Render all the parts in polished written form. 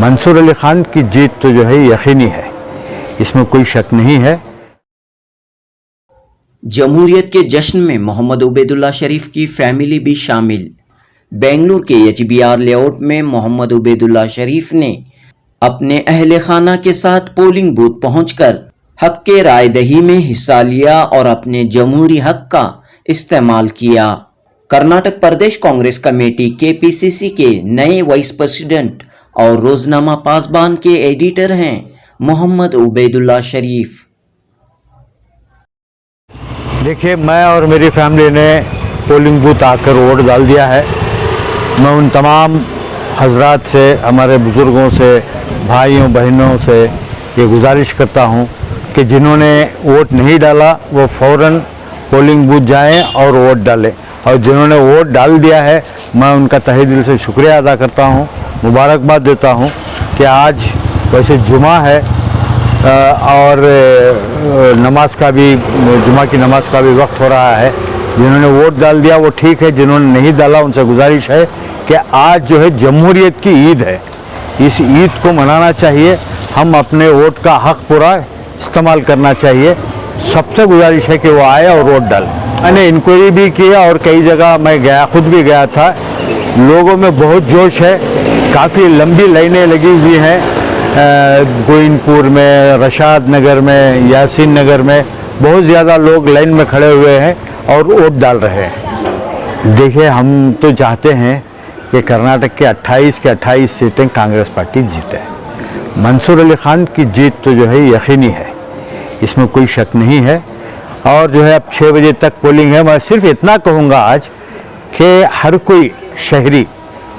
मंसूर अली खान की जीत तो जो है यकीनी है, इसमें कोई शक नहीं है। जमहूरियत के जश्न में मोहम्मद उबैदुल्ला शरीफ की फैमिली भी शामिल। बेंगलुरु के HBR लेआउट में मोहम्मद उबैदुल्ला शरीफ ने अपने अहले खाना के साथ पोलिंग बूथ पहुंचकर हक के राय दही में हिस्सा लिया और अपने जमहूरी हक का इस्तेमाल किया। कर्नाटक प्रदेश कांग्रेस कमेटी KPCC के नए वाइस प्रेसिडेंट और रोजनामा पासबान के एडिटर हैं मोहम्मद उबैदुल्ला शरीफ। देखिए, मैं और मेरी फैमिली ने पोलिंग बूथ आकर वोट डाल दिया है। मैं उन तमाम हजरात से, हमारे बुज़ुर्गों से, भाइयों बहनों से ये गुजारिश करता हूँ कि जिन्होंने वोट नहीं डाला वो फ़ौरन पोलिंग बूथ जाएं और वोट डालें, और जिन्होंने वोट डाल दिया है मैं उनका तहे दिल से शुक्रिया अदा करता हूँ, मुबारकबाद देता हूँ कि आज वैसे जुमा है और नमाज का भी, जुमा की नमाज का भी वक्त हो रहा है। जिन्होंने वोट डाल दिया वो ठीक है, जिन्होंने नहीं डाला उनसे गुजारिश है कि आज जो है जमहूरियत की ईद है, इस ईद को मनाना चाहिए। हम अपने वोट का हक़ पूरा इस्तेमाल करना चाहिए। सबसे गुजारिश है कि वो आए और वोट डालें। मैंने इंक्वायरी भी किया और कई जगह मैं गया, खुद भी गया था। लोगों में बहुत जोश है, काफ़ी लंबी लाइनें लगी हुई हैं। गोइनपुर में, रशाद नगर में, यासीन नगर में बहुत ज़्यादा लोग लाइन में खड़े हुए हैं और वोट डाल रहे हैं। देखिए, हम तो चाहते हैं कि कर्नाटक के 28 के 28 सीटें कांग्रेस पार्टी जीते। मंसूर अली खान की जीत तो जो है यकीनी है, इसमें कोई शक नहीं है। और जो है अब 6 बजे तक पोलिंग है। मैं सिर्फ इतना कहूँगा आज कि हर कोई शहरी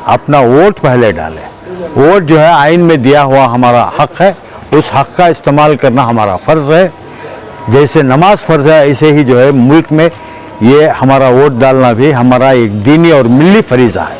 अपना वोट पहले डाले। वोट जो है आइन में दिया हुआ हमारा हक़ है, उस हक़ का इस्तेमाल करना हमारा फ़र्ज़ है। जैसे नमाज फ़र्ज़ है, ऐसे ही जो है मुल्क में ये हमारा वोट डालना भी हमारा एक दीनी और मिली फरीज़ा है।